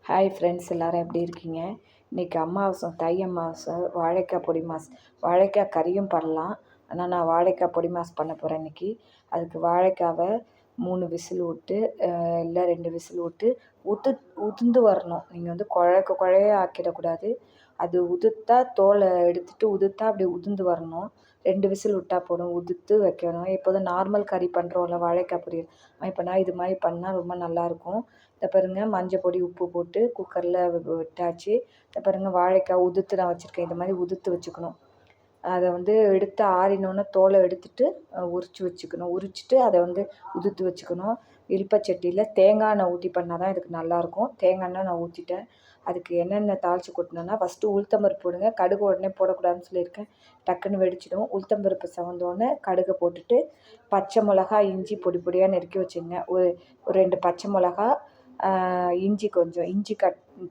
Hi friends, எல்லோரும் எப்படி இருக்கீங்க? இன்றைக்கி அமாவாசை, தை அமாவாசை. வாழைக்காய் பொடி மாஸ், வாழைக்காய் கறியும் பண்ணலாம். ஆனால் நான் வாழைக்காய் பொடி மாஸ் பண்ண போகிறேன் இன்றைக்கி. அதுக்கு வாழைக்காவை 3 விசில் விட்டு, இல்லை 2 விசில் விட்டு உதிர்ந்து வரணும். நீங்கள் வந்து குழைய ஆக்கிடக்கூடாது. அது உதிர்த்தா தோலை எடுத்துகிட்டு உதிர்த்தா அப்படி உதிர்ந்து வரணும். 2 விசில் விட்டால் போதும். உதிர்த்து வைக்கணும். எப்போதும் நார்மல் கறி பண்ணுறோம்ல வாழைக்காய் பொரியல், இப்போ நான் இது மாதிரி பண்ணால் ரொம்ப நல்லாயிருக்கும். இதை பாருங்கள், மஞ்சள் பொடி உப்பு போட்டு குக்கரில் விட்டாச்சு. இதை பாருங்கள், வாழைக்காய் உதிர்த்து நான் வச்சுருக்கேன். இந்த மாதிரி உதிர்த்து வச்சுக்கணும். அதை வந்து எடுத்து ஆறினோன்னே தோலை எடுத்துட்டு உரித்து வச்சுக்கணும். உரிச்சிட்டு அதை வந்து உதிர்த்து வச்சுக்கணும். இலுப்பச்சட்டியில் தேங்காய் எண்ணெய் ஊற்றி பண்ணால் தான் இதுக்கு நல்லாயிருக்கும். தேங்காய் எண்ணெய் நான் ஊற்றிட்டேன். அதுக்கு என்னென்ன தாளித்து கொட்டினேன்னா, ஃபஸ்ட்டு உளுத்தம்பருப்பு போடுங்க. கடுகு உடனே போடக்கூடாதுன்னு சொல்லியிருக்கேன். டக்குன்னு வெடிச்சிடும். உளுத்தம்பருப்பு செவந்தோடனே கடுகை போட்டுட்டு, பச்சை மிளகா, இஞ்சி பொடி பொடியாக நறுக்கி வச்சுங்க. ஒரு 2 பச்சை மிளகா, இஞ்சி கொஞ்சம், இஞ்சி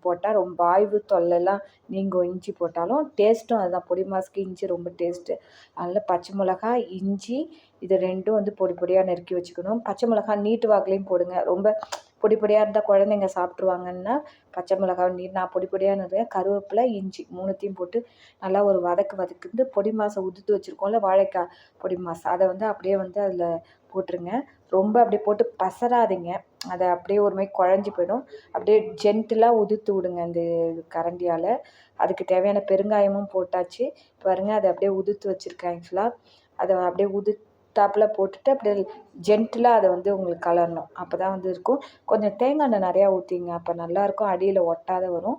போட்டால் ரொம்ப வாய்வு தொல்லைலாம் நீங்கும். இஞ்சி போட்டாலும் டேஸ்ட்டும் அதுதான். பொடி மாஸுக்கு இஞ்சி ரொம்ப டேஸ்ட்டு. அதனால் பச்சை மிளகா, இஞ்சி இது 2ம் வந்து பொடி பொடியாக நறுக்கி வச்சுக்கணும். பச்சை மிளகா நீட்டு வாக்குலையும் போடுங்க. ரொம்ப பொடி பொடியாக இருந்தால் குழந்தைங்க சாப்பிட்ருவாங்கன்னா பச்சை மிளகா நான் பொடி பொடியாக நிறைய கருவேப்பிலை, இஞ்சி 3த்தையும் போட்டு நல்லா ஒரு வதக்குந்து பொடி மாஸை உதிர்த்து வச்சுருக்கோம்ல வாழைக்காய் பொடி மாஸ், அதை வந்து அப்படியே வந்து அதில் போட்டுருங்க. ரொம்ப அப்படியே போட்டு பசறாதீங்க. அதை அப்படியே ஒரு மாதிரி குழஞ்சி போயிடும். அப்படியே ஜென்டிலாக உதிர்த்து விடுங்க இந்த கரண்டியால். அதுக்கு தேவையான பெருங்காயமும் போட்டாச்சு. பாருங்கள், அதை அப்படியே உதிர்த்து வச்சுருக்கேன். ஆக்சுவலாக அதை அப்படியே உதிர்த்தாப்பில் போட்டுட்டு அப்படியே ஜென்டிலாக அதை வந்து உங்களுக்கு கலரணும். அப்போ தான் வந்து இருக்கும். கொஞ்சம் தேங்காய் எண்ணெய் நிறையா ஊற்றிங்க, அப்போ நல்லாயிருக்கும். அடியில் ஒட்டாத வரும்.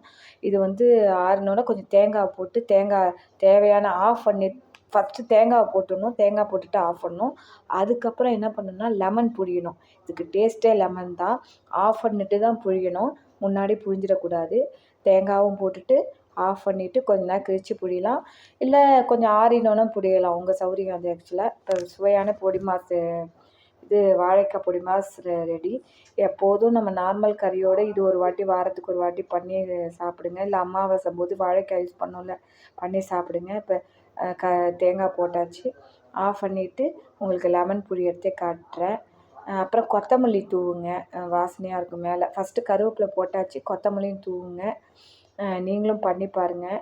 இது வந்து ஆறினோடனே கொஞ்சம் தேங்காய் போட்டு, தேங்காய் தேவையான ஆஃப் பண்ணி, ஃபஸ்ட்டு தேங்காய் போட்டுடணும். தேங்காய் போட்டுட்டு ஆஃப் பண்ணணும். அதுக்கப்புறம் என்ன பண்ணணும்னா லெமன் புழியணும். இதுக்கு டேஸ்ட்டே லெமன் தான். ஆஃப் பண்ணிட்டு தான் புழியணும். முன்னாடி புழிஞ்சிடக்கூடாது. தேங்காயும் போட்டுட்டு ஆஃப் பண்ணிவிட்டு கொஞ்ச நேரம் கழித்து புழியலாம். இல்லை கொஞ்சம் ஆறினோன்னு புழியலாம். உங்கள் சௌகரியம் அது. ஆக்சுவலாக இப்போ சுவையான பொடி மாஸ், இது வாழைக்காய் பொடி மாஸ் ரெடி. எப்போதும் நம்ம நார்மல் கறியோடு இது ஒரு வாட்டி, வாரத்துக்கு ஒரு வாட்டி பண்ணி சாப்பிடுங்க. இல்லை அமாவாசை போது வாழைக்காய் யூஸ் பண்ணோம்ல, பண்ணி சாப்பிடுங்க. இப்போ தேங்காய் போட்டாச்சு. ஆஃப் பண்ணிவிட்டு உங்களுக்கு லெமன் புழியறதே காட்டுறேன். அப்புறம் கொத்தமல்லி தூவுங்க, வாசனையாக இருக்கும் மேலே. ஃபஸ்ட்டு கருவேப்பிலை போட்டாச்சு, கொத்தமல்லியும் தூவுங்க. நீங்களும் பண்ணி பாருங்கள்.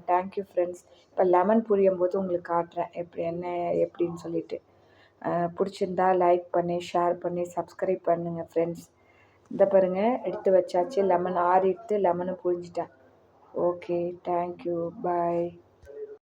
Thank you friends. இப்போ லெமன் புழியும் போது உங்களுக்கு காட்டுறேன் எப்படின்னு சொல்லிட்டு. பிடிச்சிருந்தா லைக் பண்ணி, ஷேர் பண்ணி, சப்ஸ்கிரைப் பண்ணுங்கள் ஃப்ரெண்ட்ஸ். இந்த பாருங்கள், எடுத்து வச்சாச்சு. லெமன் ஆறிட்டு லெமனும் புழிஞ்சிட்டேன். ஓகே, தேங்க்யூ, பாய்.